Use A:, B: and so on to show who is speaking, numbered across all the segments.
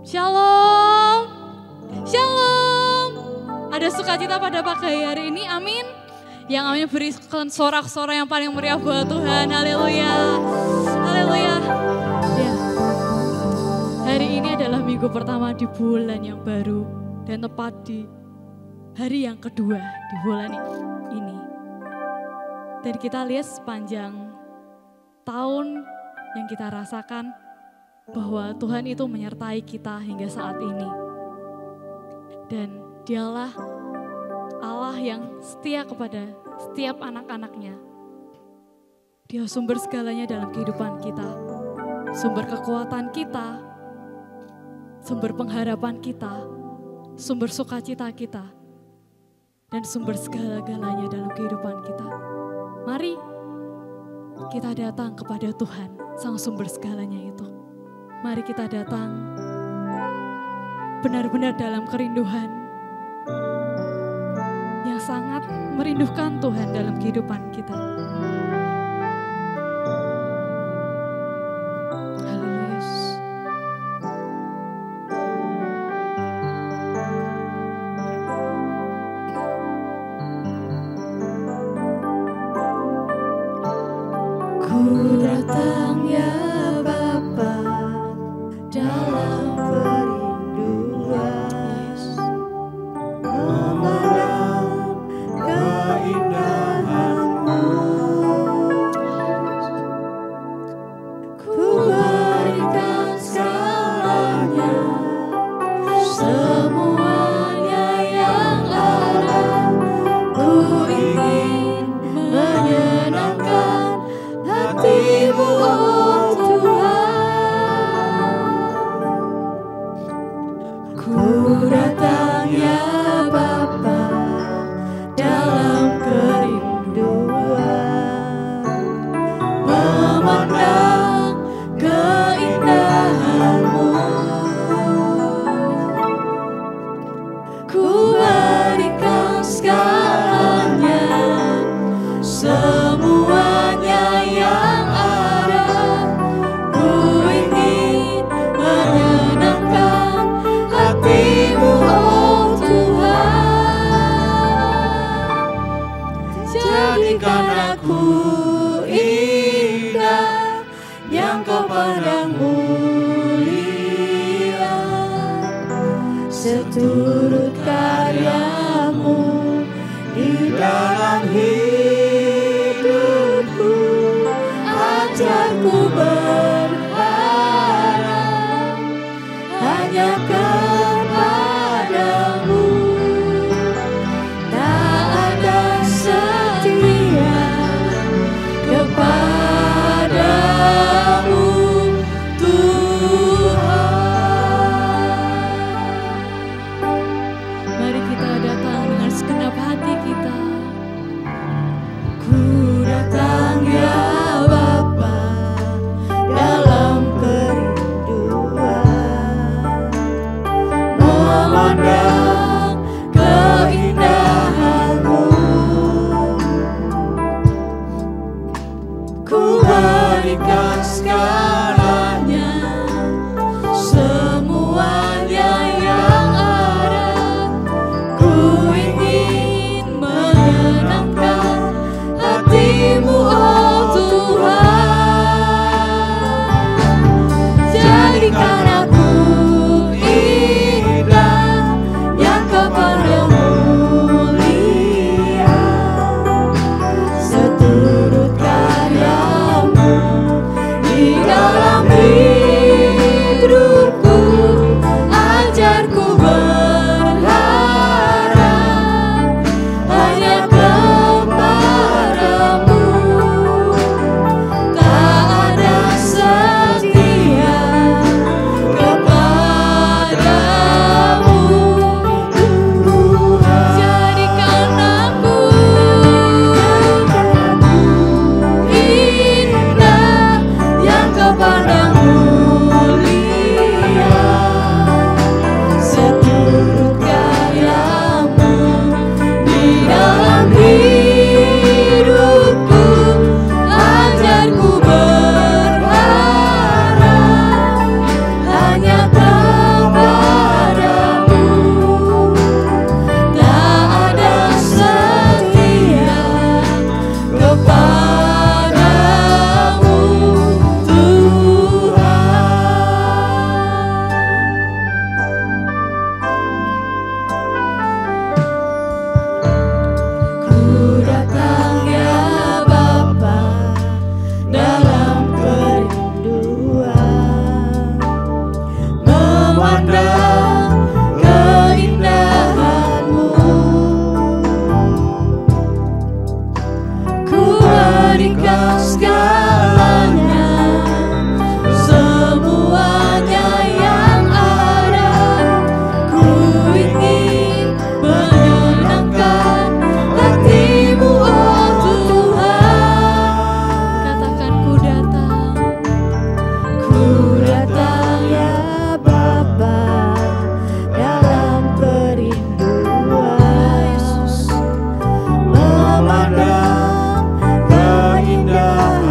A: Shalom. Shalom. Ada sukacita pada pagi hari ini, amin. Yang amin berikan sorak-sorai yang paling meriah buat Tuhan, haleluya. Haleluya. Ya. Hari ini adalah minggu pertama di bulan yang baru dan tepat di hari yang kedua di bulan ini. Dan kita lihat sepanjang tahun yang kita rasakan bahwa Tuhan itu menyertai kita hingga saat ini. Dan Dialah Allah yang setia kepada setiap anak-anaknya. Dia sumber segalanya dalam kehidupan kita. Sumber kekuatan kita, sumber pengharapan kita, sumber sukacita kita, dan sumber segala-galanya dalam kehidupan kita. Mari kita datang kepada Tuhan, sang sumber segalanya itu. Mari kita datang benar-benar dalam kerinduan yang sangat merindukan Tuhan dalam kehidupan kita.
B: Seturut karyamu di dalam hidupku, ajarku berharap hanya kepadamu. Tak ada setia kepadamu,
A: segenap hati kita.
B: Ku datang ya Bapa dalam kerinduan, memandang keindahan-Mu. Ku berikan segalanya, semuanya yang ada. Ku ingin menyenangkan hati-Mu, oh Tuhan. Jadikan aku indah yang kepadamu lihat, seturut karya-Mu di dalam berikan segalanya, semuanya yang ada. Ku ingin menyenangkan hatimu, oh Tuhan.
A: Katakan ku datang.
B: Ku datang ya Bapa, dalam kerinduan, memandang keindahan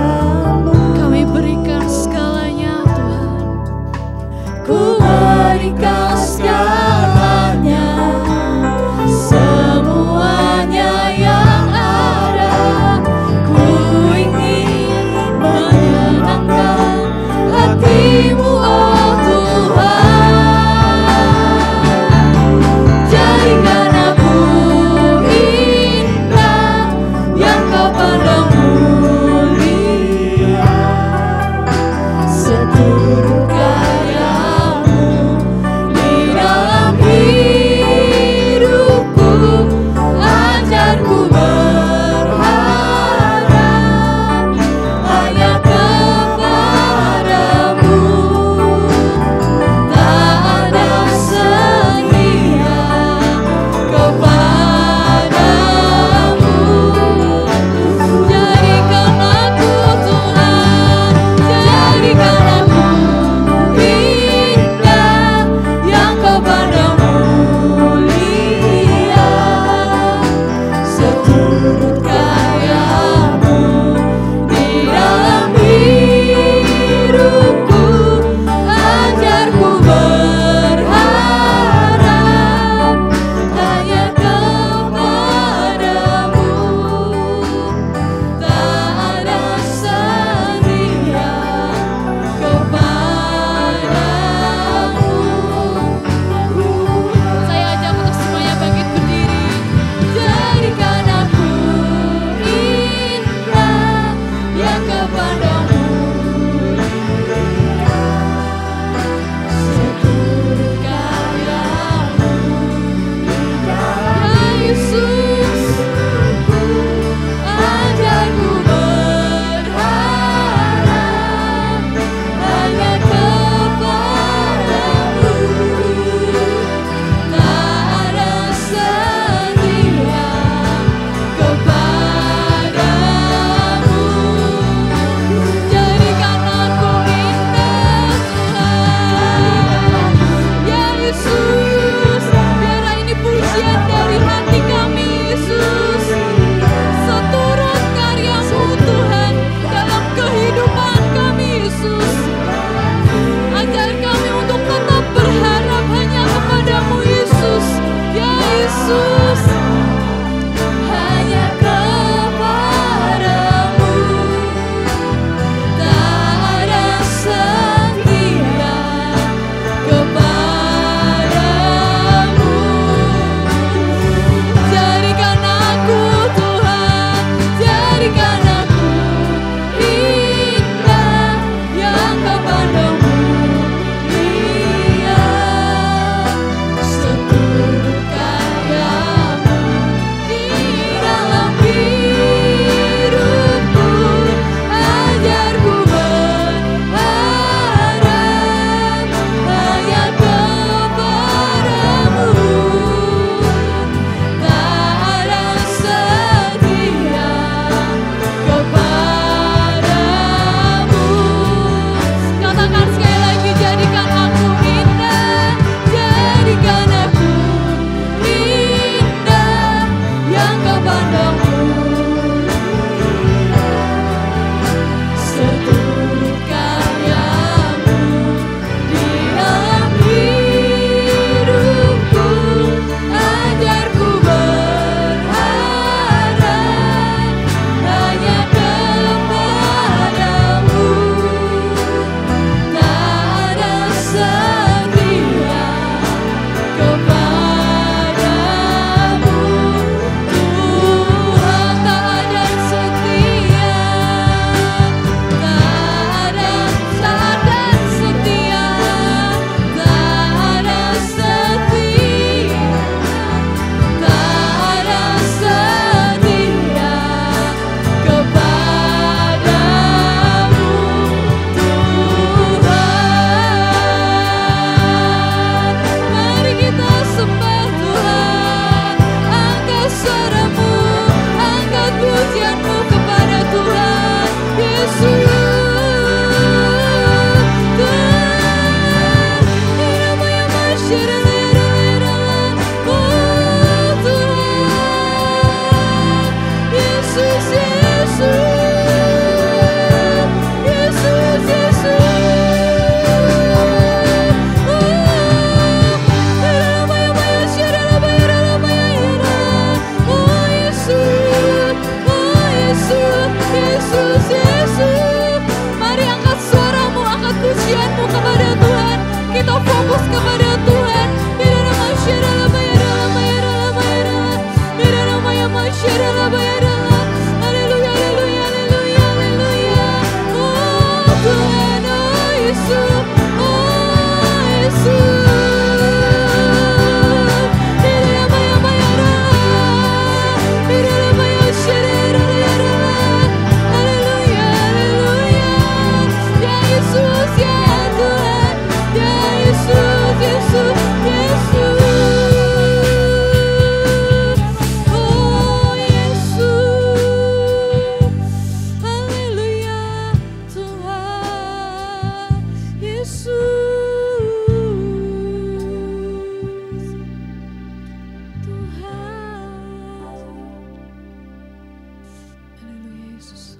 A: Yesus.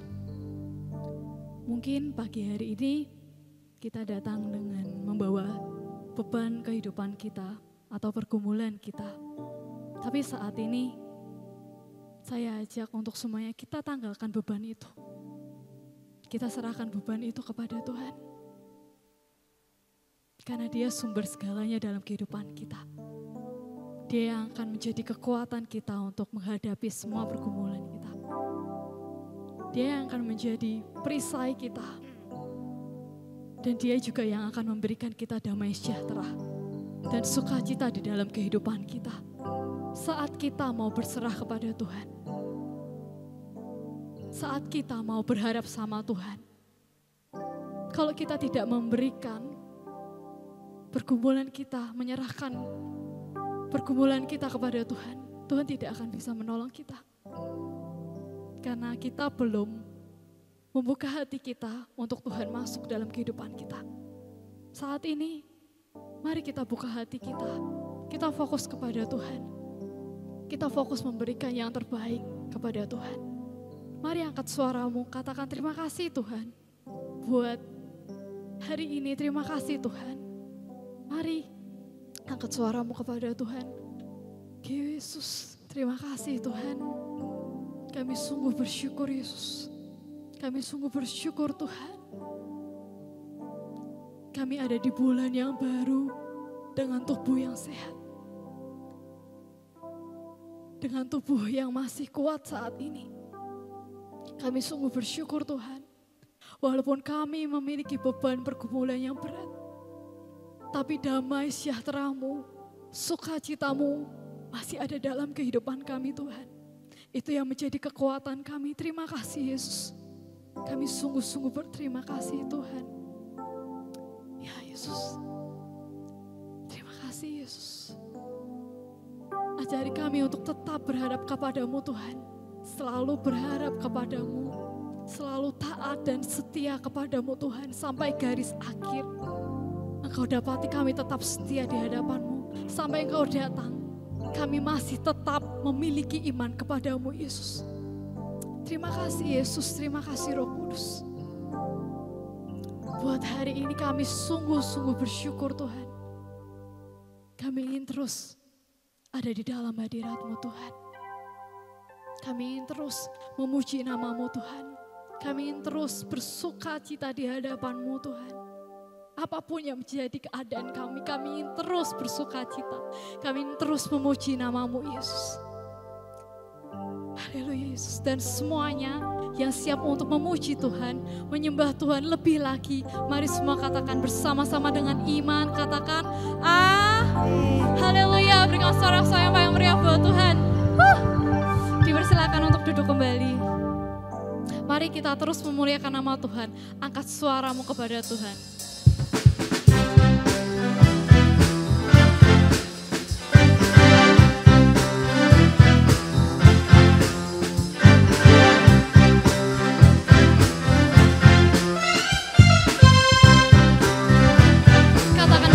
A: Mungkin pagi hari ini kita datang dengan membawa beban kehidupan kita atau pergumulan kita. Tapi saat ini saya ajak untuk semuanya kita tanggalkan beban itu. Kita serahkan beban itu kepada Tuhan. Karena Dia sumber segalanya dalam kehidupan kita. Dia yang akan menjadi kekuatan kita untuk menghadapi semua pergumulan kita. Dia yang akan menjadi perisai kita. Dan Dia juga yang akan memberikan kita damai sejahtera dan sukacita di dalam kehidupan kita. Saat kita mau berserah kepada Tuhan. Saat kita mau berharap sama Tuhan. Kalau kita tidak memberikan pergumulan kita, menyerahkan pergumulan kita kepada Tuhan, Tuhan tidak akan bisa menolong kita. Karena kita belum membuka hati kita untuk Tuhan masuk dalam kehidupan kita. Saat ini, mari kita buka hati kita. Kita fokus kepada Tuhan. Kita fokus memberikan yang terbaik kepada Tuhan. Mari angkat suaramu, katakan terima kasih Tuhan. Buat hari ini, terima kasih Tuhan. Mari angkat suaramu kepada Tuhan. Yesus, terima kasih Tuhan. Kami sungguh bersyukur Yesus. Kami sungguh bersyukur Tuhan. Kami ada di bulan yang baru dengan tubuh yang sehat. Dengan tubuh yang masih kuat saat ini. Kami sungguh bersyukur Tuhan. Walaupun kami memiliki beban pergumulan yang berat. Tapi damai sejahtera-Mu, sukacita-Mu masih ada dalam kehidupan kami Tuhan. Itu yang menjadi kekuatan kami. Terima kasih Yesus. Kami sungguh-sungguh berterima kasih Tuhan. Ya Yesus. Terima kasih Yesus. Ajari kami untuk tetap berharap kepada-Mu Tuhan. Selalu berharap kepada-Mu. Selalu taat dan setia kepada-Mu Tuhan. Sampai garis akhir. Engkau dapati kami tetap setia di hadapan-Mu. Sampai Engkau datang. Kami masih tetap memiliki iman kepada-Mu Yesus. Terima kasih Yesus. Terima kasih Roh Kudus. Buat hari ini kami sungguh-sungguh bersyukur Tuhan. Kami ingin terus ada di dalam hadirat-Mu Tuhan. Kami ingin terus memuji nama-Mu Tuhan. Kami ingin terus bersuka cita di hadapan-Mu Tuhan. Apapun yang menjadi keadaan kami ingin terus bersuka cita. Kami ingin terus memuji nama-Mu Yesus. Haleluya Yesus. Dan semuanya yang siap untuk memuji Tuhan, menyembah Tuhan lebih lagi. Mari semua katakan bersama-sama dengan iman. Katakan, haleluya. Berikan sorak-sorai yang paling meriah buat Tuhan. Dipersilakan untuk duduk kembali. Mari kita terus memuliakan nama Tuhan. Angkat suaramu kepada Tuhan.
B: Tanggalkan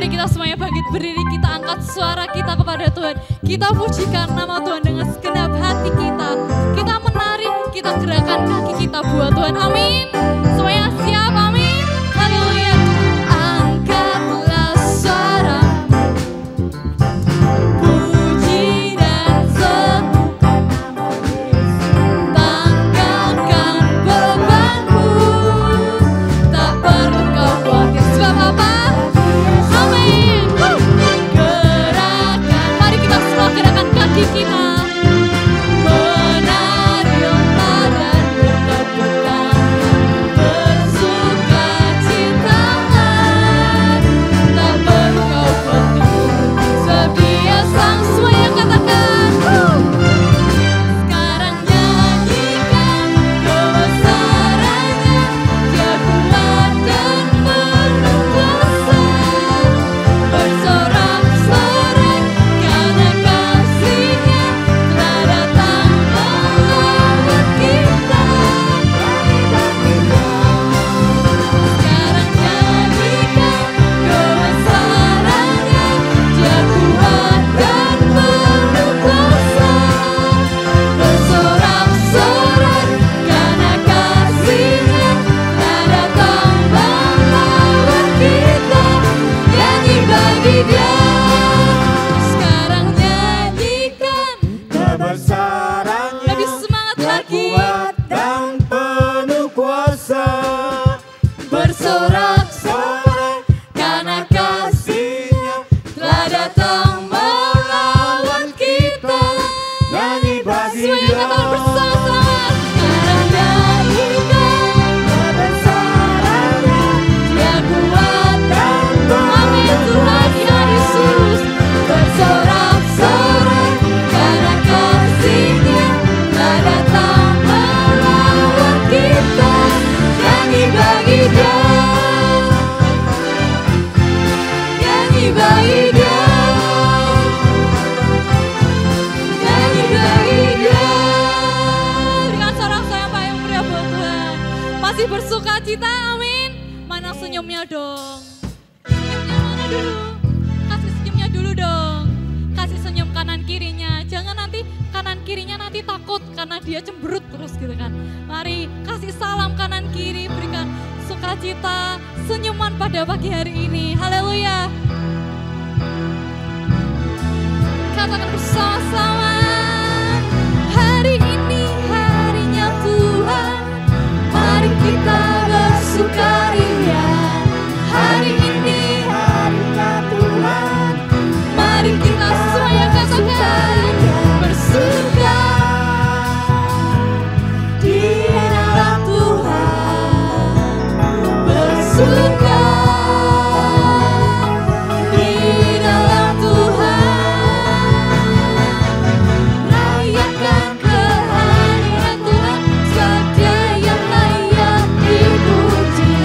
A: Mari kita semuanya bangkit berdiri, kita angkat suara kita kepada Tuhan. Kita pujikan nama Tuhan dengan segenap hati kita. Kita menari, kita gerakan kaki kita buat Tuhan. Amin. Semuanya siap, amin. Haleluya. Angkatlah suara, puji dan sebutkan nama Yesus. Tanggalkan bebanmu, tak perlu kau khawatir. Sebab apa? Amin. Gerakan, mari kita semua gerakan kaki kita. Menarilah dan bertepuk tangan, bersukacitalah, tak perlu kau khawatir. Sebab Dia sang semuanya katakan. Sekarang nyanyikan kebesarannya, Dia kuat dan penuh kuasa. Bersorak-sorai karena kasih-Nya telah datang melawat kita. Sekarang nyanyikan kebesarannya, Dia kuat dan penuh kuasa. Bersorak-sorai karena kasih-Nya telah datang melawat kita. Nyanyi bagi Dia. Sekarang nyanyikan
B: Kebesarannya
A: lebih semangat
B: Dia
A: lagi.
B: kuat dan penuh kuasa.
A: Bersorak-sorai karena kasih-Nya telah datang melawat kita.
B: Nyanyi bagi
A: Semuanya
B: Dia.
A: katakan bersama-sama. Sekarang nyanyikan
B: Kebesarannya
A: Dia kuat dan amin Tuhan Yesus. Bersorak-sorai karena kasih-Nya telah datang melawat kita. Nyanyi bagi Dia. Nyanyi bagi Dia. Nyanyi bagi Dia. Berikan sorak-sorai yang paling meriah buat Tuhan. Masih bersuka cita, amin. Mana senyumnya dong? Senyumnya mana dulu? Kasih senyumnya dulu dong. Kasih senyum kanan kirinya. Jangan nanti kanan kirinya nanti takut karena dia cemberut terus gitu kan. Mari kasih salam kanan kiri, berikan sukacita, senyuman pada pagi hari ini. Haleluya. Katakan bersama-sama. Hari ini harinya Tuhan, mari kita bersukaria. Hari ini
B: harinya Tuhan,
A: mari kita semuanya katakan bersuka di dalam Tuhan, bersuka di dalam Tuhan. Rayakan kehadiran Tuhan, sebab Dia yang layak dipuji.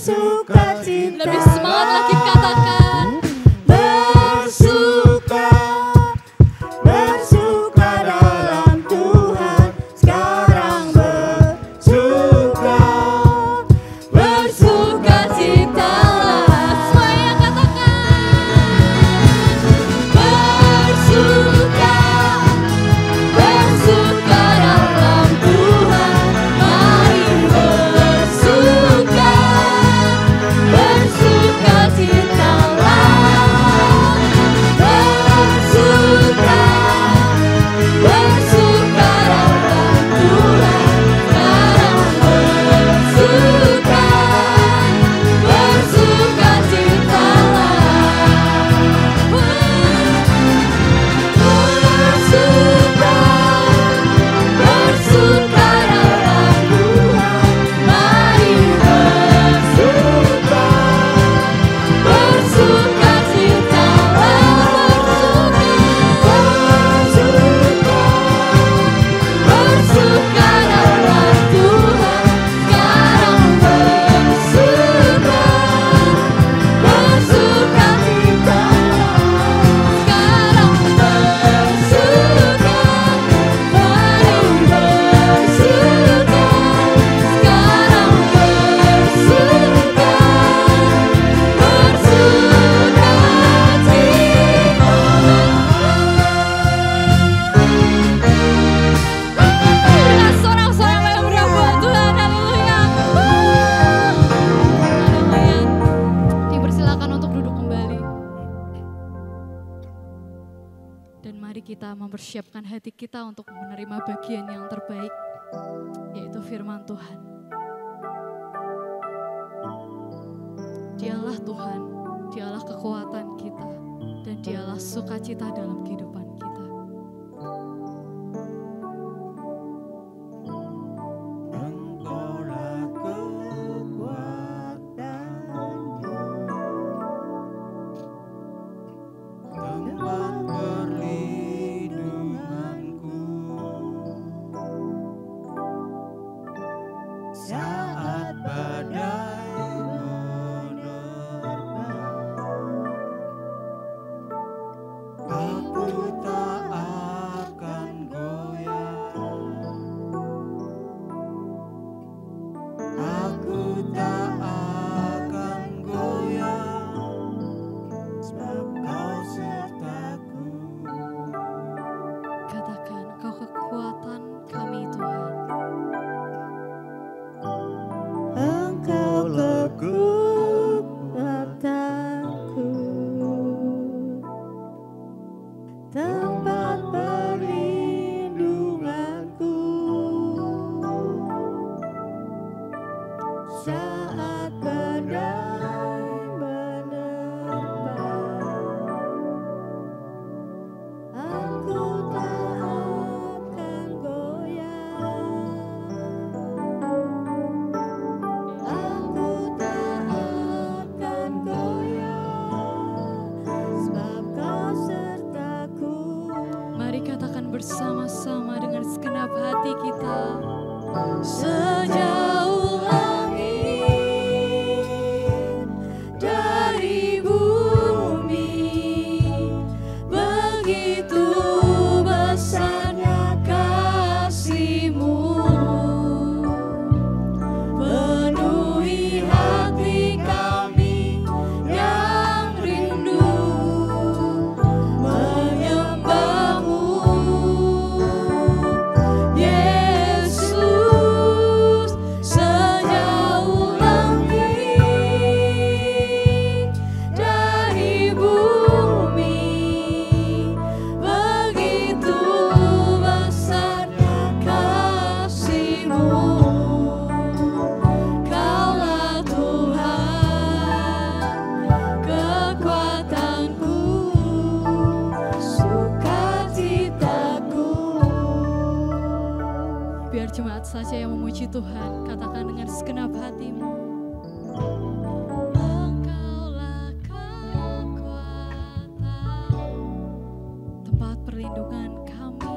B: bersukacita.
A: Lebih semangat lagi katakan.
B: Bersuka, bersuka dalam Tuhan. Sekarang bersuka,
A: Bersukacitalah. Semuanya katakan. Bersuka, bersuka dalam Tuhan. Mari bersuka, bersukacitalah. Bersuka, bersuka dalam Tuhan. Sekarang bersuka, bersukacitalah. Bersuka, bersuka dalam Tuhan. Mari bersuka, bersukacitalah. Bersuka dalam Tuhan. Sekarang bersuka, bersukacitalah. Sekarang bersuka, mari bersuka. Sekarang bersuka, dengan sorak-sorai yang meriah buat Tuhan. Haleluya. Haleluya. Dipersilakan untuk duduk kembali. Dan mari kita mempersiapkan hati kita untuk menerima bagian yang terbaik, yaitu firman Tuhan. Dialah Tuhan, dialah kekuatan kita, dan dialah sukacita dalam kehidupan kita.
B: Engkaulah kekuatanku, tempat perlindunganku. Saat badai menerpa, aku tak akan goyah. Aku tak akan goyah, sebab Kau sertaku.
A: Katakan, Kau kekuatan kami Tuhan.
B: Engkaulah kekuatanku, tempat perlindunganku. Saat badai menerpa, aku tak akan goyah. Aku tak akan goyah, sebab Kau sertaku.
A: Mari katakan bersama-sama dengan segenap hati kita. Sejauh langit dari bumi, begitu besarnya kasih-Mu. Penuhi hati kami yang rindu menyembah-Mu, Yesus. Sejauh langit dari bumi, begitu besarnya kasih-Mu. Kaulah Tuhan, kekuatanku, sukacitaku. Biar jemaat saja yang memuji Tuhan, katakan dengan segenap hatimu. Engkaulah kekuatan, tempat perlindungan kami.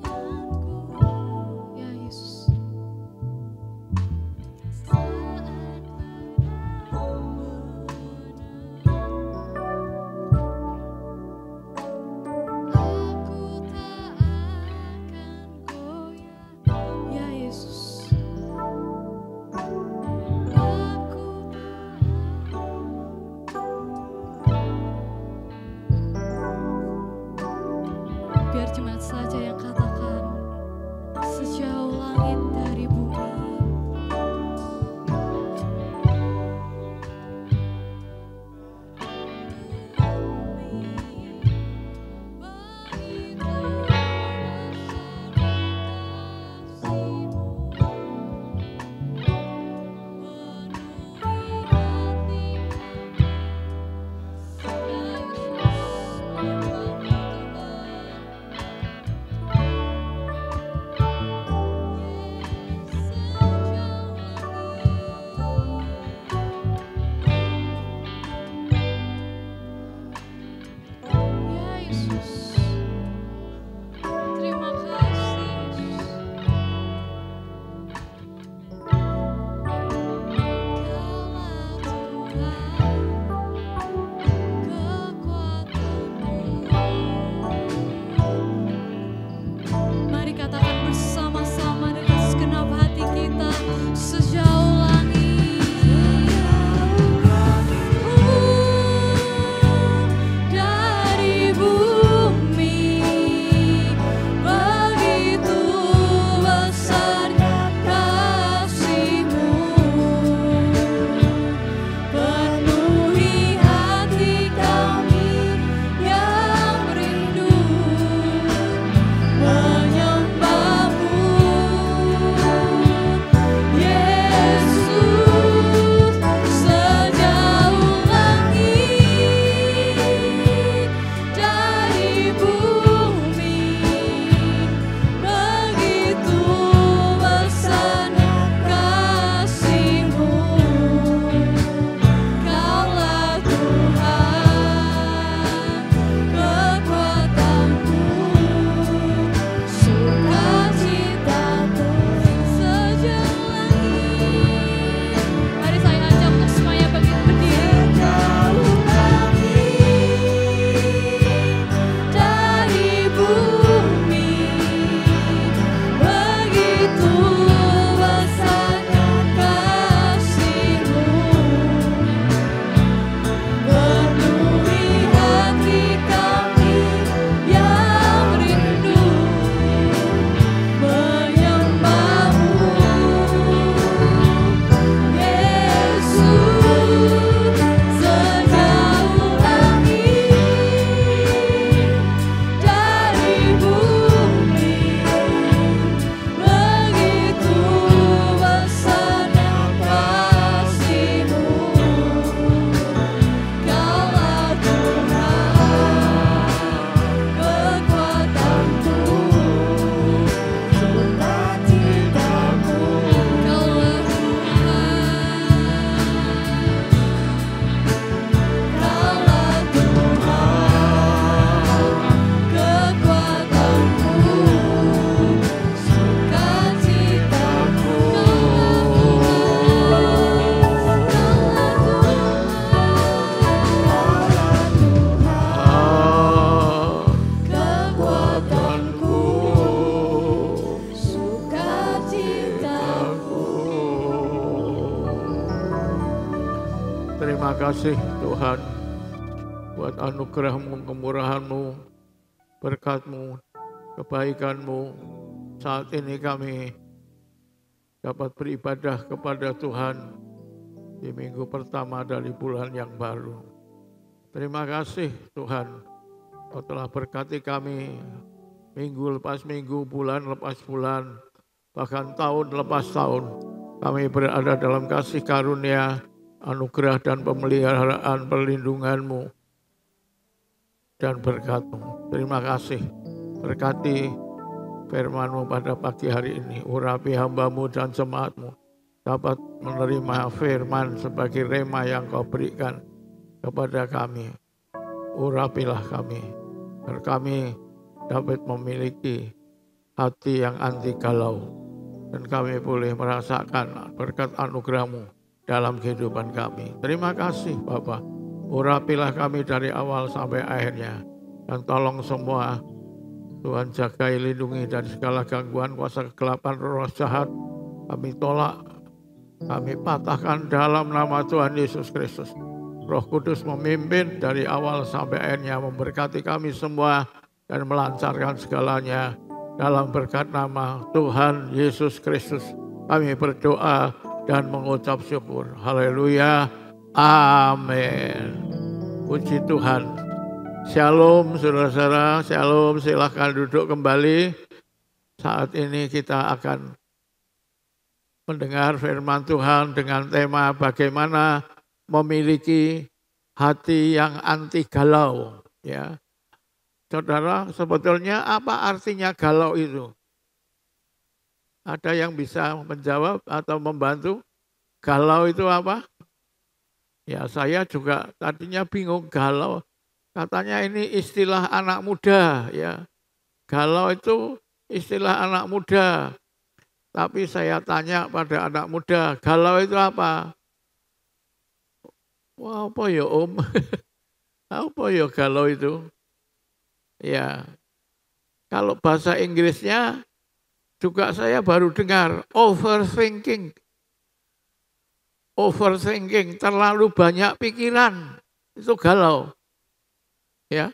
A: Denganku, ya Yesus. langit dari bumi. Ya Yesus, terima kasih Yesus. Kaulah Tuhan, kekuatanku. Mari katakan bersama-sama dengan segenap hati kita, sejauh langit dari bumi, begitu besar kasih-Mu, penuhi hati kami yang rindu menyembah-Mu, Yesus, sejauh langit dari bumi, begitu besar kasih-Mu. Kaulah Tuhan, kekuatanku, sukacitaku, sejauh langit. Mari saya ajak untuk semuanya berdiri. Sejauh langit dari bumi, begitu besar kasih-Mu, penuhi hati kami yang rindu menyembah-Mu, Yesus, sejauh langit dari bumi, begitu besar kasih-Mu. Kaulah Tuhan, kekuatanku, sukacitaku. Kaulah
C: Terima kasih Tuhan buat anugerah-Mu, kemurahan-Mu, berkat-Mu, kebaikan-Mu. Saat ini kami dapat beribadah kepada Tuhan di minggu pertama dari bulan yang baru. Terima kasih Tuhan, Kau telah berkati kami minggu lepas minggu, bulan lepas bulan, bahkan tahun lepas tahun. Kami berada dalam kasih karunia, anugerah dan pemeliharaan perlindungan-Mu dan berkat-Mu. Terima kasih. Berkati firman-Mu pada pagi hari ini. Urapi hamba-Mu dan jemaat-Mu dapat menerima firman sebagai rema yang Kau berikan kepada kami. Urapilah kami, agar kami dapat memiliki hati yang anti galau, dan kami boleh merasakan berkat anugerah-Mu dalam kehidupan kami. Terima kasih Bapa. Urapilah kami dari awal sampai akhirnya. Dan tolong semua Tuhan jagai, lindungi dari segala gangguan, kuasa kegelapan, roh jahat. Kami tolak, kami patahkan dalam nama Tuhan Yesus Kristus. Roh Kudus memimpin dari awal sampai akhirnya, memberkati kami semua dan melancarkan segalanya. Dalam berkat nama Tuhan Yesus Kristus kami berdoa dan mengucap syukur. Haleluya. Amin. Puji Tuhan. Shalom saudara-saudara, shalom, silahkan duduk kembali. Saat ini kita akan mendengar firman Tuhan dengan tema bagaimana memiliki hati yang anti galau. Ya, saudara, sebetulnya apa artinya galau itu? Ada yang bisa menjawab atau membantu? Galau itu apa? Ya, saya juga tadinya bingung galau. Katanya ini istilah anak muda, ya. Galau itu istilah anak muda. Tapi saya tanya pada anak muda, galau itu apa? Wah, apa ya Om? Apa ya galau itu? Ya, kalau bahasa Inggrisnya juga saya baru dengar overthinking. Overthinking, terlalu banyak pikiran, itu galau. Ya,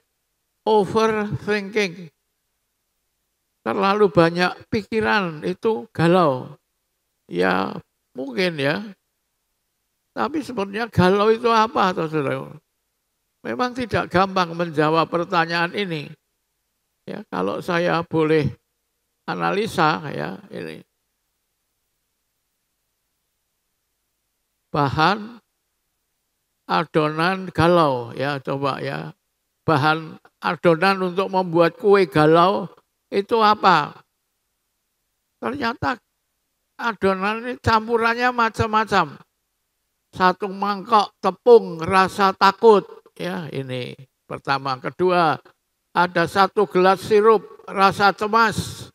C: overthinking. Terlalu banyak pikiran, itu galau. Ya, mungkin ya. Tapi sebenarnya galau itu apa, saudara? Memang tidak gampang menjawab pertanyaan ini. Ya, kalau saya boleh analisa ya ini. Bahan adonan galau ya, coba ya. Bahan adonan untuk membuat kue galau itu apa? Ternyata adonan ini campurannya macam-macam. Satu mangkok tepung rasa takut. Ya, ini pertama. Kedua, ada 1 gelas sirup rasa cemas.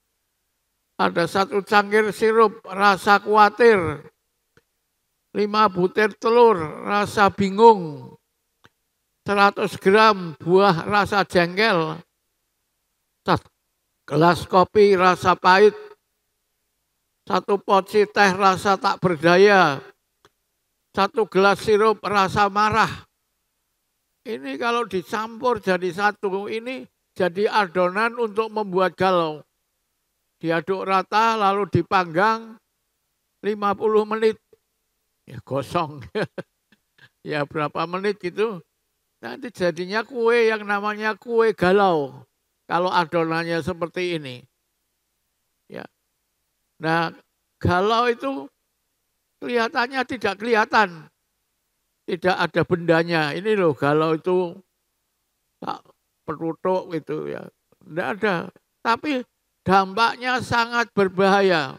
C: Ada 1 cangkir sirup rasa khawatir. 5 butir telur rasa bingung. 100 gram buah rasa jengkel. 1 gelas kopi rasa pahit. 1 poci teh rasa tak berdaya. 1 gelas sirup rasa marah. Ini kalau dicampur jadi satu, ini jadi adonan untuk membuat galau. Diaduk rata lalu dipanggang 50 menit. Ya gosong. Ya berapa menit gitu. Nanti jadinya kue yang namanya kue galau. Kalau adonannya seperti ini. Ya. Nah, galau itu kelihatannya tidak kelihatan. Tidak ada bendanya. Ini loh galau itu tak perutuk gitu ya. Tidak ada. Tapi dampaknya sangat berbahaya.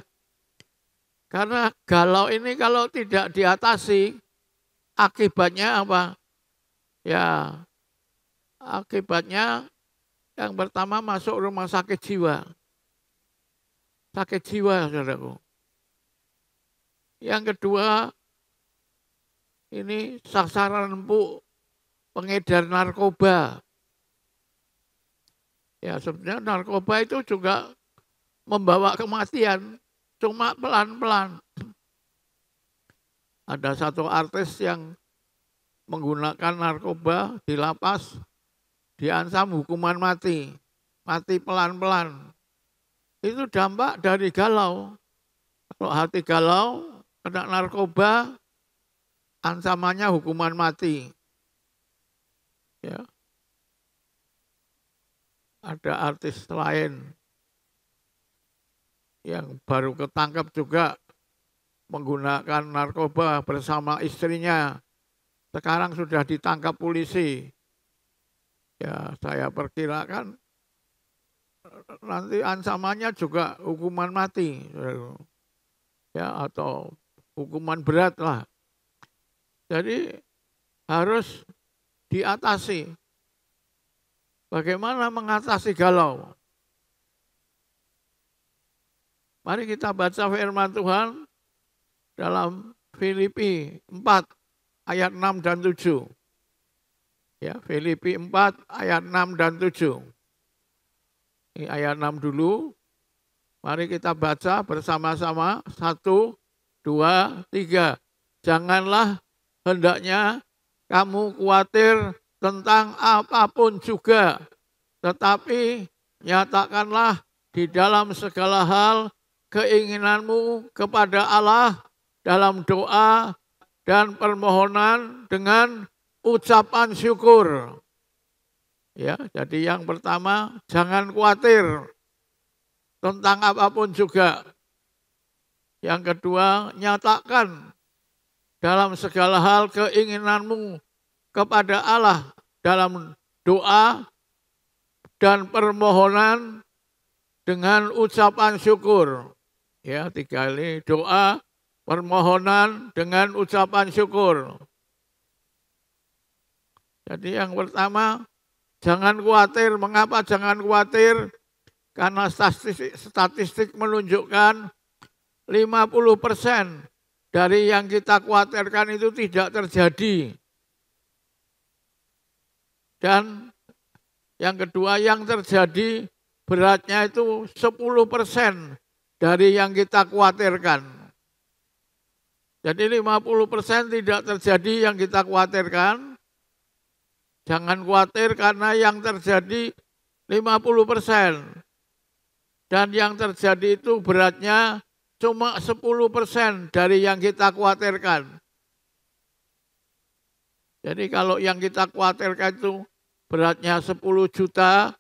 C: Karena galau ini kalau tidak diatasi, akibatnya apa? Ya, akibatnya yang pertama masuk rumah sakit jiwa. Sakit jiwa, saudaraku. Yang kedua, ini sasaran empuk pengedar narkoba. Ya sebenarnya narkoba itu juga membawa kematian, cuma pelan-pelan. Ada 1 artis yang menggunakan narkoba di lapas, diancam hukuman mati. Mati pelan-pelan. Itu dampak dari galau. Kalau hati galau, kena narkoba, ancamannya hukuman mati. Ya. Ada artis lain yang baru ketangkap juga menggunakan narkoba bersama istrinya. Sekarang sudah ditangkap polisi. Ya, saya perkirakan nanti ancamannya juga hukuman mati. Ya, atau hukuman berat lah. Jadi harus diatasi. Bagaimana mengatasi galau? Mari kita baca firman Tuhan dalam Filipi 4 ayat 6 dan 7. Ya, Filipi 4 ayat 6 dan 7. Ini ayat 6 dulu. Mari kita baca bersama-sama. 1, 2, 3. Janganlah hendaknya kamu khawatir tentang apapun juga, tetapi nyatakanlah di dalam segala hal keinginanmu kepada Allah dalam doa dan permohonan dengan ucapan syukur. Ya, jadi yang pertama, jangan khawatir tentang apapun juga. Yang kedua, nyatakan dalam segala hal keinginanmu kepada Allah dalam doa dan permohonan dengan ucapan syukur. Ya, 3 kali doa, permohonan dengan ucapan syukur. Jadi yang pertama, jangan khawatir. Mengapa jangan khawatir? Karena statistik menunjukkan 50% dari yang kita khawatirkan itu tidak terjadi. Dan yang kedua, yang terjadi beratnya itu 10% dari yang kita khawatirkan. Jadi 50% tidak terjadi yang kita khawatirkan. Jangan khawatir karena yang terjadi 50%. Dan yang terjadi itu beratnya cuma 10% dari yang kita khawatirkan. Jadi kalau yang kita khawatirkan itu beratnya 10 juta,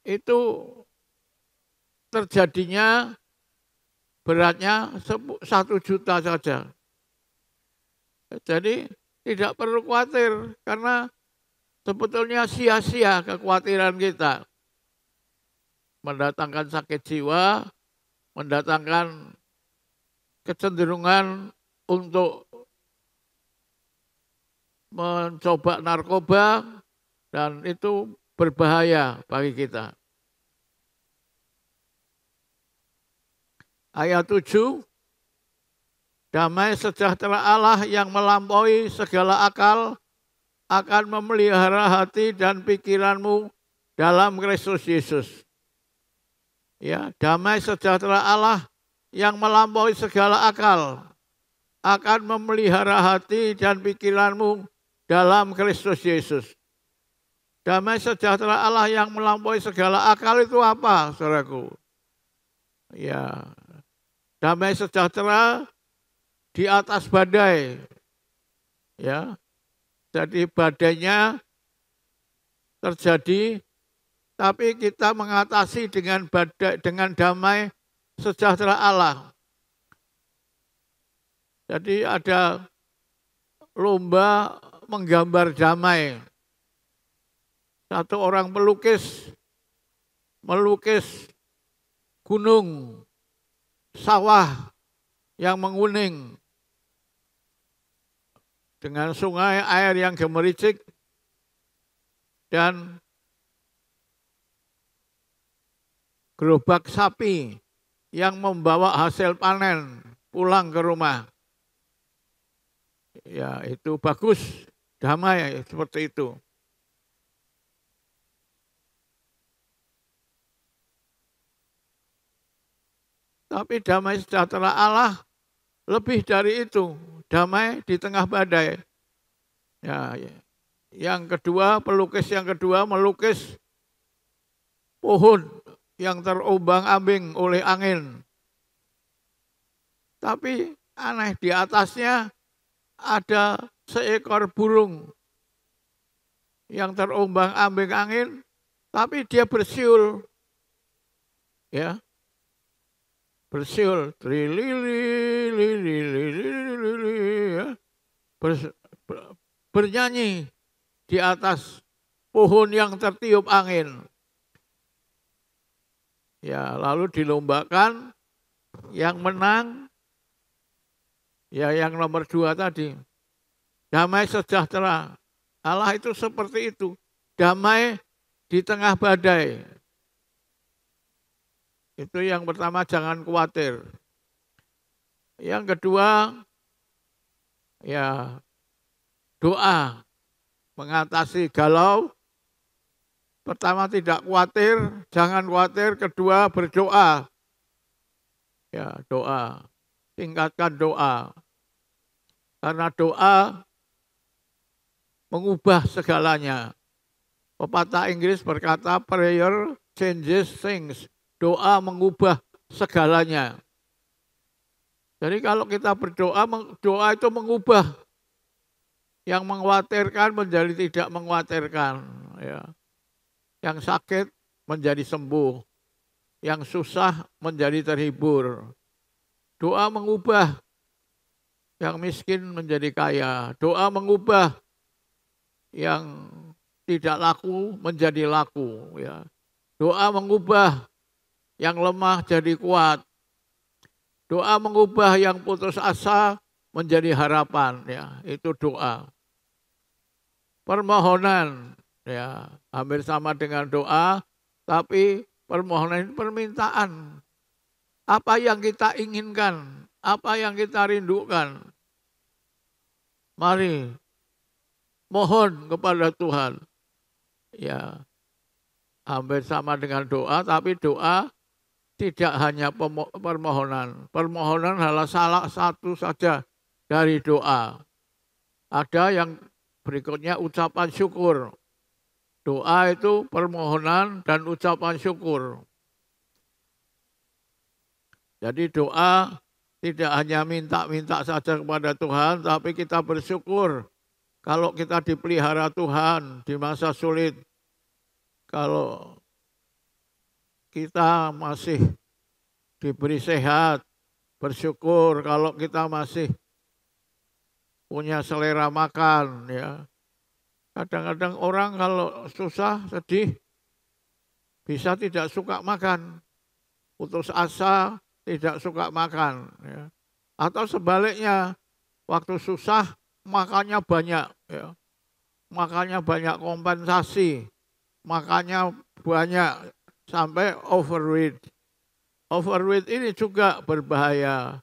C: itu terjadinya beratnya 1 juta saja. Jadi tidak perlu khawatir karena sebetulnya sia-sia kekhawatiran kita. Mendatangkan sakit jiwa, mendatangkan kecenderungan untuk mencoba narkoba, dan itu berbahaya bagi kita. Ayat 7, damai sejahtera Allah yang melampaui segala akal akan memelihara hati dan pikiranmu dalam Kristus Yesus. Ya, damai sejahtera Allah yang melampaui segala akal akan memelihara hati dan pikiranmu dalam Kristus Yesus. Damai sejahtera Allah yang melampaui segala akal itu apa, saudaraku? Ya, damai sejahtera di atas badai. Ya, jadi badainya terjadi, tapi kita mengatasi dengan badai, dengan damai sejahtera Allah. Jadi ada lomba menggambar damai. Satu orang melukis gunung, sawah yang menguning dengan sungai air yang gemericik dan gerobak sapi yang membawa hasil panen pulang ke rumah. Ya, itu bagus, damai seperti itu. Tapi damai sejahtera Allah lebih dari itu, damai di tengah badai. Ya, yang kedua, pelukis yang kedua melukis pohon yang terombang-ambing oleh angin. Tapi aneh, di atasnya ada seekor burung yang terombang-ambing angin, tapi dia bersiul. Ya. Bersiul, bernyanyi di atas pohon yang tertiup angin. Ya, lalu dilombakan, yang menang, ya yang nomor 2 tadi. Damai sejahtera. Allah itu seperti itu. Damai di tengah badai. Itu yang pertama, jangan khawatir. Yang kedua, ya doa mengatasi galau. Pertama, tidak khawatir, jangan khawatir. Kedua, berdoa. Ya, doa. Tingkatkan doa. Karena doa mengubah segalanya. Pepatah Inggris berkata, prayer changes things. Doa mengubah segalanya. Jadi kalau kita berdoa, doa itu mengubah yang mengkhawatirkan menjadi tidak mengkhawatirkan. Ya. Yang sakit menjadi sembuh. Yang susah menjadi terhibur. Doa mengubah yang miskin menjadi kaya. Doa mengubah yang tidak laku menjadi laku. Ya. Doa mengubah yang lemah jadi kuat. Doa mengubah yang putus asa menjadi harapan. Ya, itu doa. Permohonan, ya, hampir sama dengan doa, tapi permohonan itu permintaan. Apa yang kita inginkan, apa yang kita rindukan. Mari mohon kepada Tuhan. Ya, hampir sama dengan doa, tapi doa tidak hanya permohonan. Permohonan adalah salah satu saja dari doa. Ada yang berikutnya ucapan syukur. Doa itu permohonan dan ucapan syukur. Jadi doa tidak hanya minta-minta saja kepada Tuhan, tapi kita bersyukur kalau kita dipelihara Tuhan di masa sulit. Kalau kita masih diberi sehat, bersyukur kalau kita masih punya selera makan. Ya. Kadang-kadang orang kalau susah, sedih, bisa tidak suka makan. Putus asa, tidak suka makan. Ya. Atau sebaliknya, waktu susah, makannya banyak. Ya. Makannya banyak kompensasi, makannya banyak. Sampai overweight. Overweight ini juga berbahaya.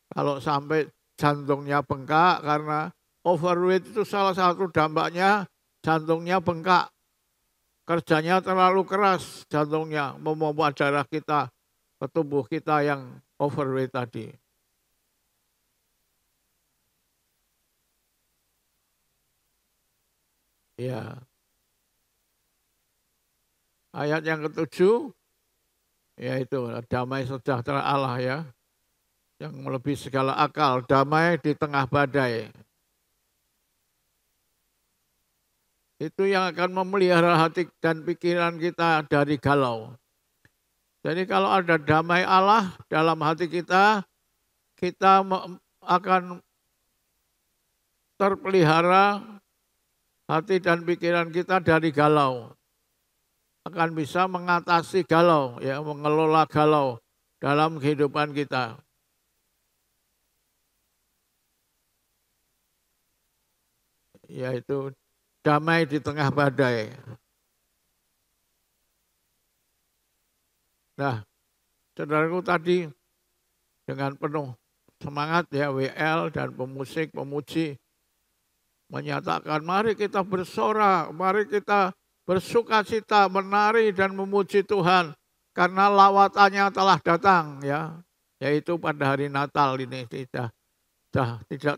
C: Kalau sampai jantungnya bengkak, karena overweight itu salah satu dampaknya jantungnya bengkak. Kerjanya terlalu keras jantungnya, memompa darah kita ke tubuh kita yang overweight tadi. Ya. Ayat yang ke-7, yaitu damai sejahtera Allah ya, yang melebihi segala akal, damai di tengah badai. Itu yang akan memelihara hati dan pikiran kita dari galau. Jadi kalau ada damai Allah dalam hati kita, kita akan terpelihara hati dan pikiran kita dari galau. Akan bisa mengatasi galau, ya, mengelola galau dalam kehidupan kita. Yaitu damai di tengah badai. Nah, saudaraku tadi dengan penuh semangat ya WL dan pemusik, pemuji menyatakan mari kita bersorak, mari kita bersukacita, menari dan memuji Tuhan karena lawatannya telah datang ya, yaitu pada hari Natal ini tidak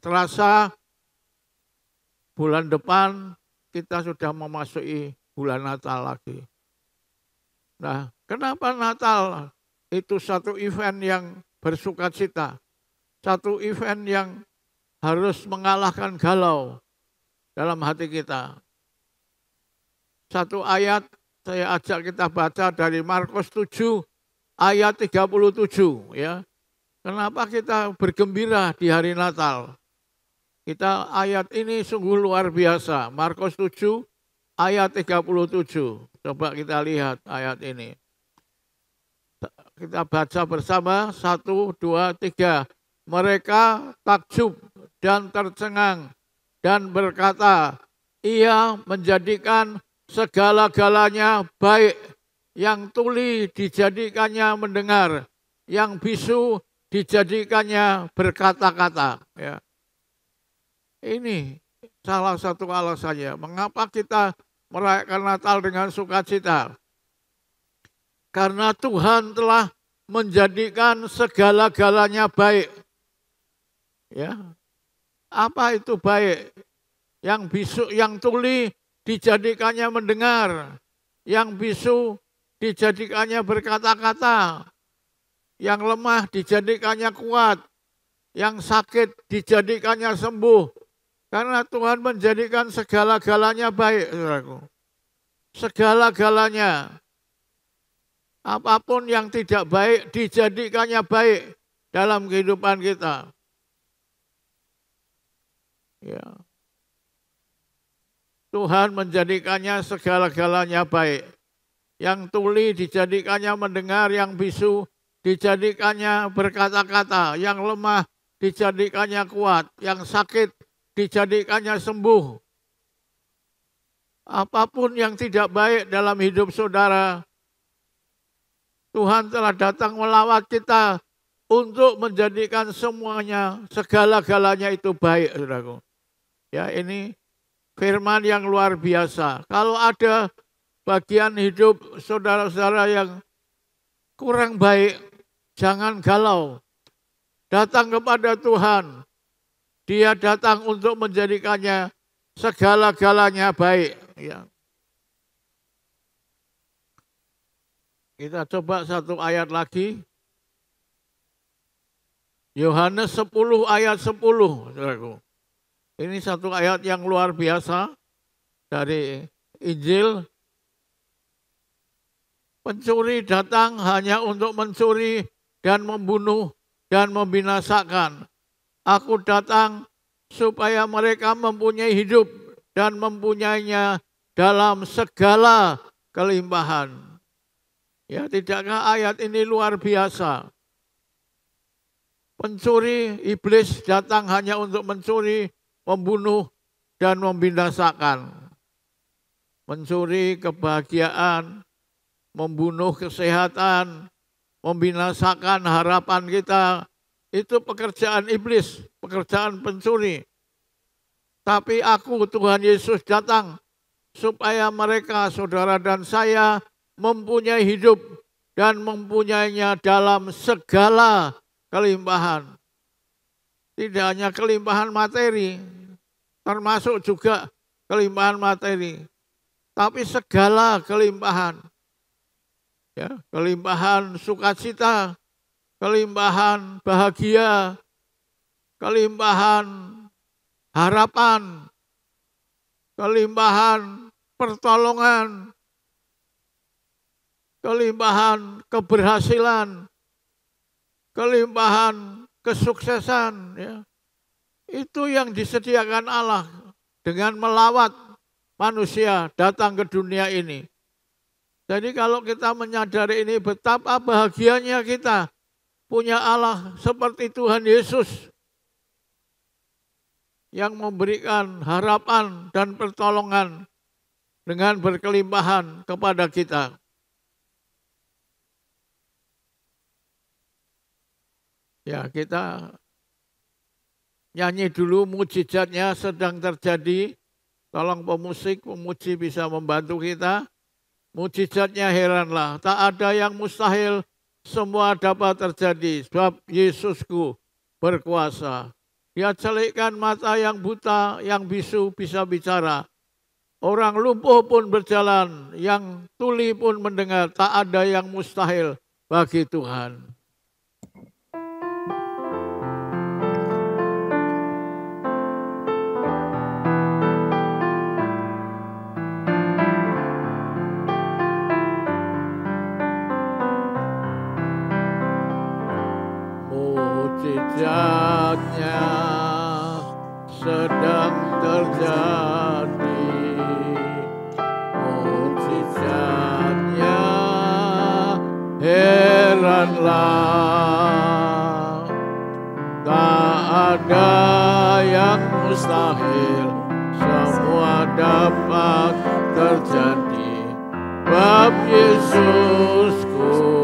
C: terasa bulan depan kita sudah memasuki bulan Natal lagi. Nah, kenapa Natal itu satu event yang bersukacita, satu event yang harus mengalahkan galau dalam hati kita. Satu ayat saya ajak kita baca dari Markus 7 ayat 37 ya. Kenapa kita bergembira di hari Natal? Kita ayat ini sungguh luar biasa. Markus 7 ayat 37. Coba kita lihat ayat ini. Kita baca bersama 1, 2, 3. Mereka takjub dan tercengang dan berkata, Ia menjadikan segala-galanya baik, yang tuli dijadikannya mendengar, yang bisu dijadikannya berkata-kata. Ya. Ini salah satu alasannya mengapa kita merayakan Natal dengan sukacita. Karena Tuhan telah menjadikan segala-galanya baik. Ya. Apa itu baik? Yang bisu, yang tuli dijadikannya mendengar, yang bisu dijadikannya berkata-kata, yang lemah dijadikannya kuat, yang sakit dijadikannya sembuh. Karena Tuhan menjadikan segala-galanya baik, saudaraku. Segala-galanya. Apapun yang tidak baik dijadikannya baik dalam kehidupan kita. Ya. Tuhan menjadikannya segala-galanya baik. Yang tuli dijadikannya mendengar, yang bisu dijadikannya berkata-kata, yang lemah dijadikannya kuat, yang sakit dijadikannya sembuh. Apapun yang tidak baik dalam hidup saudara, Tuhan telah datang melawat kita untuk menjadikan semuanya, segala-galanya itu baik, saudaraku. Ya, ini firman yang luar biasa. Kalau ada bagian hidup saudara-saudara yang kurang baik, jangan galau. Datang kepada Tuhan. Dia datang untuk menjadikannya segala-galanya baik. Ya. Kita coba satu ayat lagi. Yohanes 10 ayat 10. Saudaraku. Ini satu ayat yang luar biasa dari Injil. Pencuri datang hanya untuk mencuri dan membunuh dan membinasakan. Aku datang supaya mereka mempunyai hidup dan mempunyainya dalam segala kelimpahan. Ya, tidakkah ayat ini luar biasa? Pencuri, iblis datang hanya untuk mencuri, membunuh, dan membinasakan. Mencuri kebahagiaan, membunuh kesehatan, membinasakan harapan kita, itu pekerjaan iblis, pekerjaan pencuri. Tapi aku, Tuhan Yesus, datang supaya mereka, saudara dan saya, mempunyai hidup dan mempunyainya dalam segala kelimpahan. Tidak hanya kelimpahan materi, termasuk juga kelimpahan materi, tapi segala kelimpahan. Ya, kelimpahan sukacita, kelimpahan bahagia, kelimpahan harapan, kelimpahan pertolongan, kelimpahan keberhasilan, kelimpahan kesuksesan. Ya. Itu yang disediakan Allah dengan melawat manusia datang ke dunia ini. Jadi kalau kita menyadari ini, betapa bahagianya kita punya Allah seperti Tuhan Yesus yang memberikan harapan dan pertolongan dengan berkelimpahan kepada kita. Ya, kita nyanyi dulu, mujizatnya sedang terjadi. Tolong pemusik, pemuji bisa membantu kita. Mujizatnya heranlah, tak ada yang mustahil, semua dapat terjadi. Sebab Yesusku berkuasa. Dia celikkan mata yang buta, yang bisu bisa bicara. Orang lumpuh pun berjalan, yang tuli pun mendengar. Tak ada yang mustahil bagi Tuhan. Mujizatnya sedang terjadi, mujizatnya heranlah, tak ada yang mustahil, semua dapat terjadi. Bab Yesusku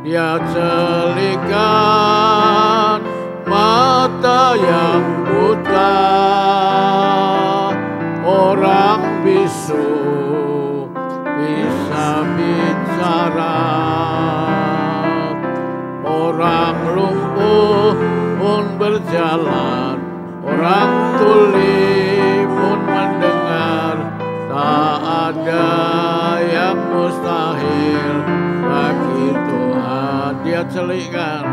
C: Dia celikkan mata yang buta, orang bisu bisa bicara, orang lumpuh pun berjalan, orang tuli pun mendengar. ada yang mustahil bagi Tuhan. Dia celingkan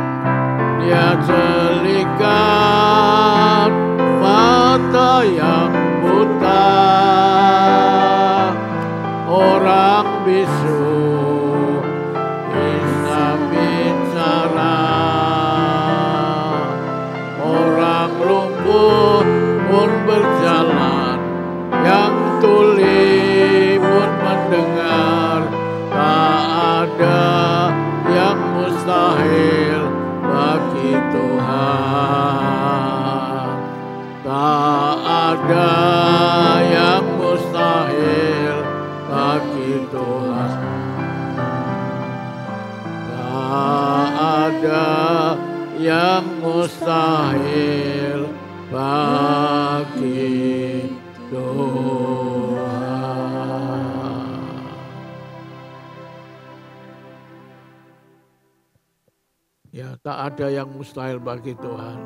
C: mata yang buta, orang bisu bisa bicara, orang lumpuh pun berjalan, yang tuli pun mendengar. Tak ada yang mustahil bagi Tuhan. Tak ada yang mustahil bagi Tuhan. Tak ada yang mustahil bagi Tuhan. Ya, tak ada yang mustahil bagi Tuhan.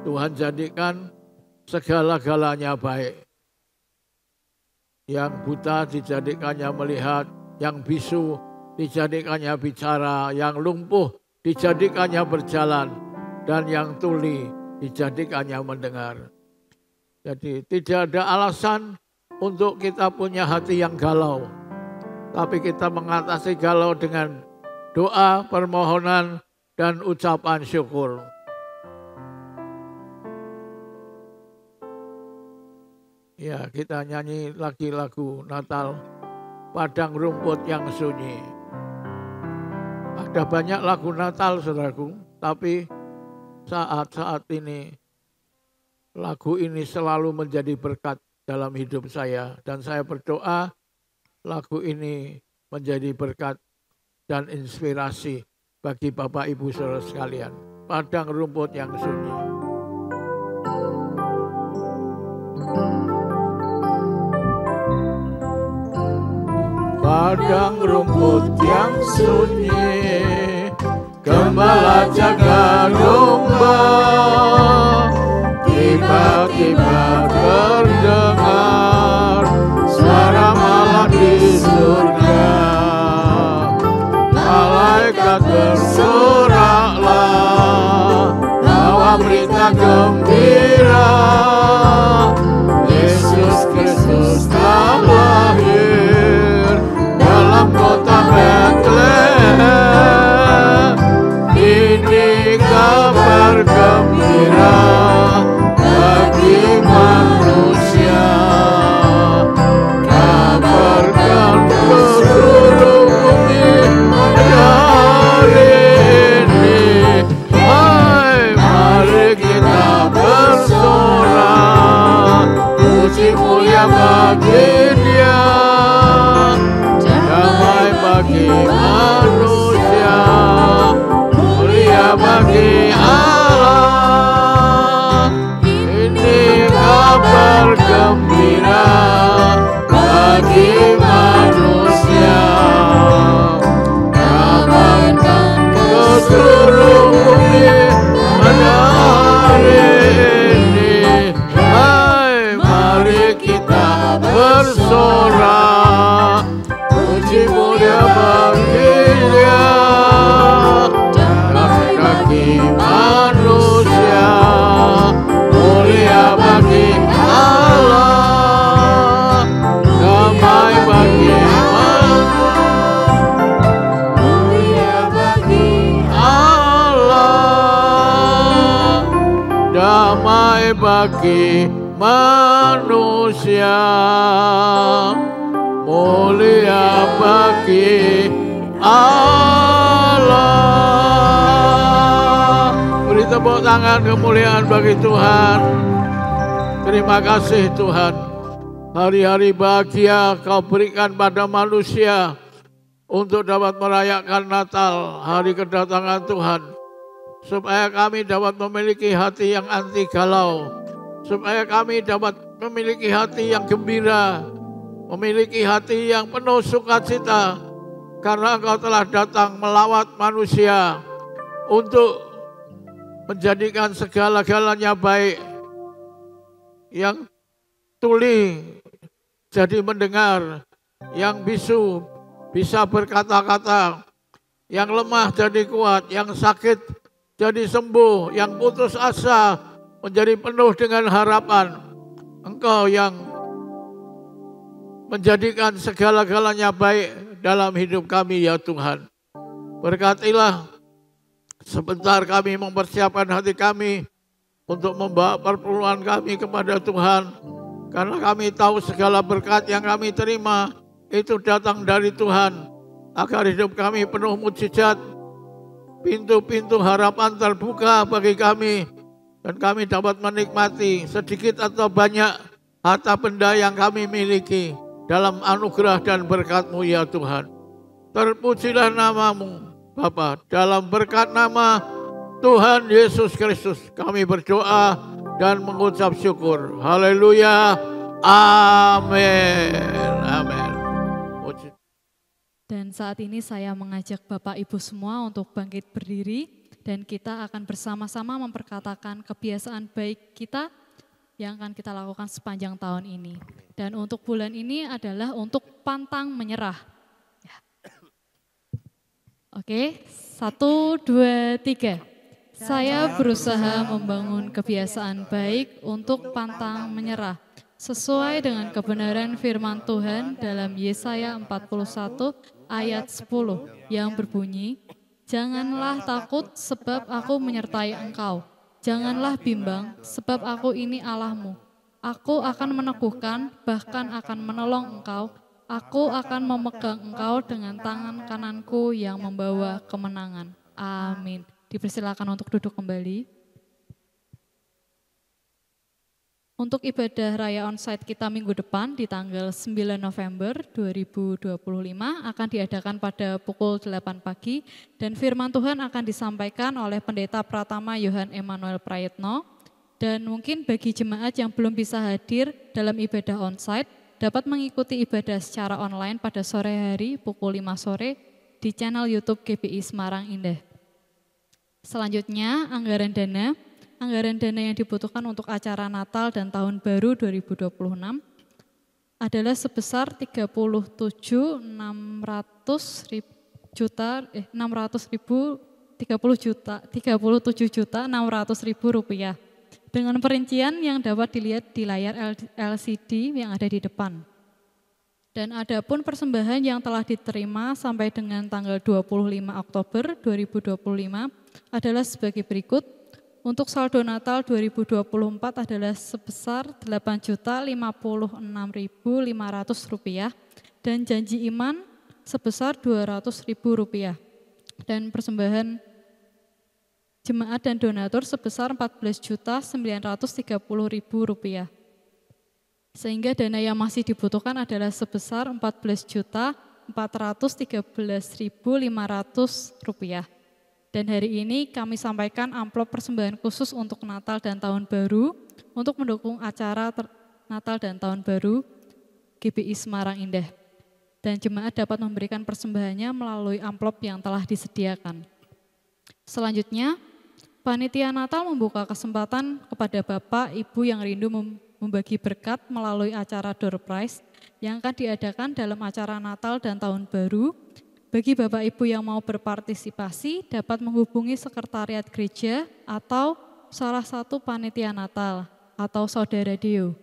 C: Tuhan jadikan segala-galanya baik. Yang buta dijadikannya melihat, yang bisu dijadikannya bicara, yang lumpuh dijadikannya berjalan, dan yang tuli dijadikannya mendengar. Jadi tidak ada alasan untuk kita punya hati yang galau. Tapi kita mengatasi galau dengan doa, permohonan, dan ucapan syukur. Ya, kita nyanyi lagi lagu Natal, Padang Rumput yang Sunyi. Ada banyak lagu Natal, saudaraku, tapi saat-saat ini lagu ini selalu menjadi berkat dalam hidup saya. Dan saya berdoa lagu ini menjadi berkat dan inspirasi bagi Bapak Ibu Saudara sekalian. Padang Rumput yang Sunyi. Padang rumput yang sunyi, gembala jaga domba, tiba-tiba terdengar suara malaikat di surga. Malaikat bersoraklah, bawa berita gembira, Yesus Kristus telah lahir dalam kota Bethlehem. Ini kabar gembira bagi manusia, kabarkan ke seluruh bumi hari ini. Hai, mari kita bersorak, puji mulia bagi Dia, damai bagi manusia, mulia bagi Allah. Ini kabar gembira bagi manusia, kabarkan ke seluruh bumi pada hari ini. Hai, mari kita bersorak, puji mulia bagi Dia, damai bagi manusia, mulia bagi Allah, damai bagi mulia bagi Allah, damai bagi manusia, mulia bagi Allah. Beri tepuk tangan kemuliaan bagi Tuhan. Terima kasih Tuhan. Hari-hari bahagia Kau berikan pada manusia untuk dapat merayakan Natal, hari kedatangan Tuhan. Supaya kami dapat memiliki hati yang anti galau. Supaya kami dapat memiliki hati yang gembira, memiliki hati yang penuh sukacita, karena Engkau telah datang melawat manusia untuk menjadikan segala-galanya baik. Yang tuli jadi mendengar, yang bisu bisa berkata-kata, yang lemah jadi kuat, yang sakit jadi sembuh, yang putus asa menjadi penuh dengan harapan. Engkau yang menjadikan segala-galanya baik dalam hidup kami ya Tuhan. Berkatilah sebentar kami mempersiapkan hati kami untuk membawa perpuluhan kami kepada Tuhan. Karena kami tahu segala berkat yang kami terima itu datang dari Tuhan. Agar hidup kami penuh mujizat, pintu-pintu harapan terbuka bagi kami. Dan kami dapat menikmati sedikit atau banyak harta benda yang kami miliki dalam anugerah dan berkat-Mu ya Tuhan. Terpujilah nama-Mu Bapa, dalam berkat nama Tuhan Yesus Kristus kami berdoa dan mengucap syukur. Haleluya. Amin. Amin.
A: Dan saat ini saya mengajak Bapak Ibu semua untuk bangkit berdiri dan kita akan bersama-sama memperkatakan kebiasaan baik kita yang akan kita lakukan sepanjang tahun ini. Dan untuk bulan ini adalah untuk pantang menyerah. Ya. Oke, 1, 2, 3. Saya berusaha membangun kebiasaan baik untuk pantang menyerah. Sesuai dengan kebenaran firman Tuhan dalam Yesaya 41 ayat 10 yang berbunyi, janganlah takut sebab aku menyertai engkau. Janganlah bimbang sebab aku ini Allahmu. Aku akan meneguhkan bahkan akan menolong engkau. Aku akan memegang engkau dengan tangan kananku yang membawa kemenangan. Amin. Dipersilakan untuk duduk kembali. Untuk ibadah raya onsite kita minggu depan di tanggal 9 November 2025 akan diadakan pada pukul 8 pagi dan firman Tuhan akan disampaikan oleh Pendeta Pratama Yohan Emmanuel Prayetno. Dan mungkin bagi jemaat yang belum bisa hadir dalam ibadah onsite dapat mengikuti ibadah secara online pada sore hari pukul 5 sore di channel YouTube GBI Semarang Indah. Selanjutnya anggaran dana. Anggaran dana yang dibutuhkan untuk acara Natal dan Tahun Baru 2026 adalah sebesar 37.600.000 rupiah dengan perincian yang dapat dilihat di layar LCD yang ada di depan. Dan adapun persembahan yang telah diterima sampai dengan tanggal 25 Oktober 2025 adalah sebagai berikut. Untuk saldo Natal 2024 adalah sebesar Rp8.056.500 dan janji iman sebesar Rp200.000 dan persembahan jemaat dan donatur sebesar Rp14.930.000. Sehingga dana yang masih dibutuhkan adalah sebesar Rp14.413.500. Dan hari ini kami sampaikan amplop persembahan khusus untuk Natal dan Tahun Baru untuk mendukung acara Natal dan Tahun Baru GBI Semarang Indah. Dan jemaat dapat memberikan persembahannya melalui amplop yang telah disediakan. Selanjutnya, Panitia Natal membuka kesempatan kepada Bapak, Ibu yang rindu membagi berkat melalui acara Door Prize yang akan diadakan dalam acara Natal dan Tahun Baru. Bagi Bapak Ibu yang mau berpartisipasi dapat menghubungi sekretariat gereja atau salah satu panitia Natal atau saudara Dio.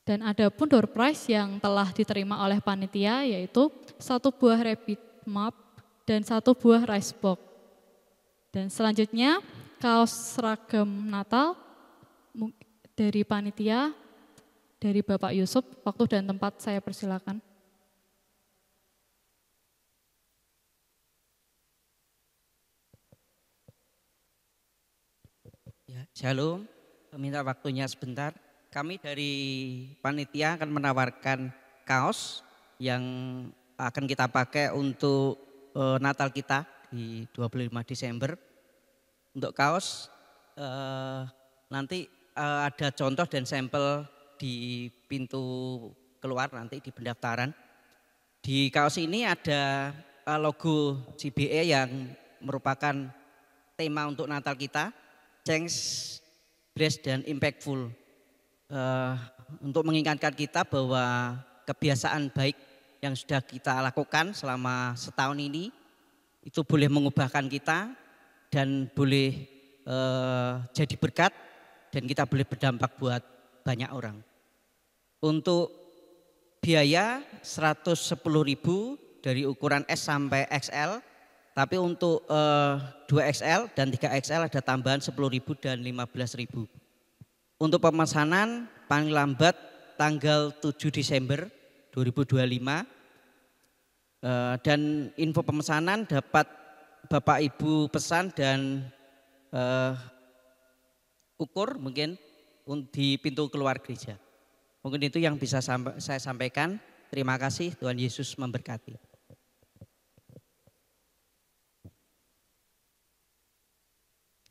A: Dan ada pun door prize yang telah diterima oleh panitia yaitu 1 buah rabbit map dan 1 buah rice box. Dan selanjutnya kaos seragam Natal dari panitia dari Bapak Yusuf. Waktu dan tempat saya persilakan.
D: Shalom, minta waktunya sebentar. Kami dari panitia akan menawarkan kaos yang akan kita pakai untuk Natal kita di 25 Desember. Untuk kaos nanti ada contoh dan sampel di pintu keluar nanti di pendaftaran. Di kaos ini ada logo GBE yang merupakan tema untuk Natal kita. Change, Grace, dan Impactful untuk mengingatkan kita bahwa kebiasaan baik yang sudah kita lakukan selama setahun ini itu boleh mengubahkan kita dan boleh jadi berkat dan kita boleh berdampak buat banyak orang. Untuk biaya 110.000 dari ukuran S sampai XL, tapi untuk 2XL dan 3XL ada tambahan 10.000 dan 15.000. Untuk pemesanan paling lambat tanggal 7 Desember 2025 dan info pemesanan dapat Bapak Ibu pesan dan ukur mungkin di pintu keluar gereja. Mungkin itu yang bisa saya sampaikan. Terima kasih, Tuhan Yesus memberkati.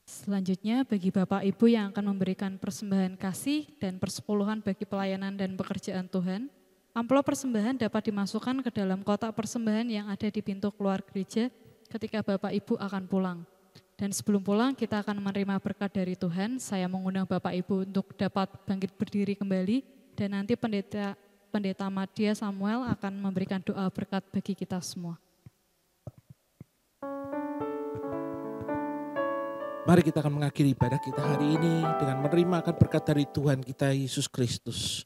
A: Selanjutnya bagi Bapak Ibu yang akan memberikan persembahan kasih dan persepuluhan bagi pelayanan dan pekerjaan Tuhan, amplop persembahan dapat dimasukkan ke dalam kotak persembahan yang ada di pintu keluar gereja ketika Bapak Ibu akan pulang. Dan sebelum pulang kita akan menerima berkat dari Tuhan. Saya mengundang Bapak Ibu untuk dapat bangkit berdiri kembali dan nanti Pendeta Madya Samuel akan memberikan doa berkat bagi kita semua.
E: Mari kita akan mengakhiri ibadah kita hari ini dengan menerima akan berkat dari Tuhan kita Yesus Kristus.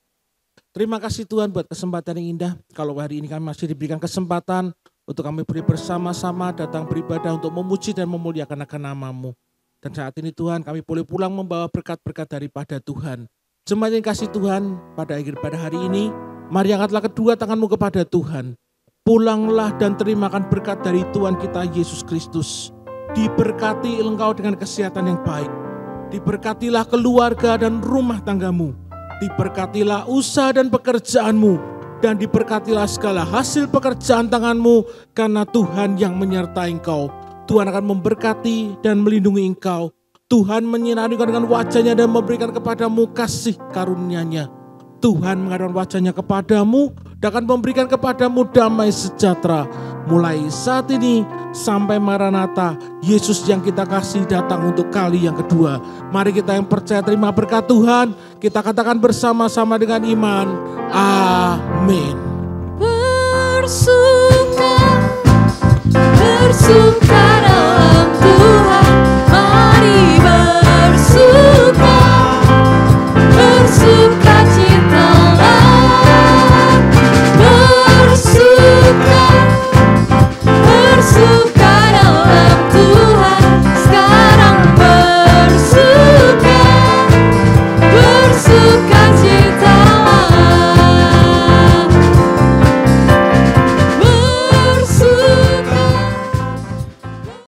E: Terima kasih Tuhan buat kesempatan yang indah. Kalau hari ini kami masih diberikan kesempatan untuk kami beri bersama-sama datang beribadah untuk memuji dan memuliakan akan nama-Mu. Dan saat ini Tuhan kami boleh pulang membawa berkat-berkat daripada Tuhan. Jemaat yang kasih Tuhan pada akhir pada hari ini, mari angkatlah kedua tanganmu kepada Tuhan. Pulanglah dan terimakan berkat dari Tuhan kita Yesus Kristus. Diberkati engkau dengan kesehatan yang baik. Diberkatilah keluarga dan rumah tanggamu. Diberkatilah usaha dan pekerjaanmu. Dan diberkatilah segala hasil pekerjaan tanganmu. Karena Tuhan yang menyertai engkau. Tuhan akan memberkati dan melindungi engkau. Tuhan menyinari engkau dengan wajahnya dan memberikan kepadamu kasih karunia-Nya. Tuhan mengadakan wajahnya kepadamu dan akan memberikan kepadamu damai sejahtera. Mulai saat ini sampai Maranatha, Yesus yang kita kasih datang untuk kali yang kedua. Mari kita yang percaya terima berkat Tuhan, kita katakan bersama-sama dengan iman. Amin.
A: Bersuka, bersuka.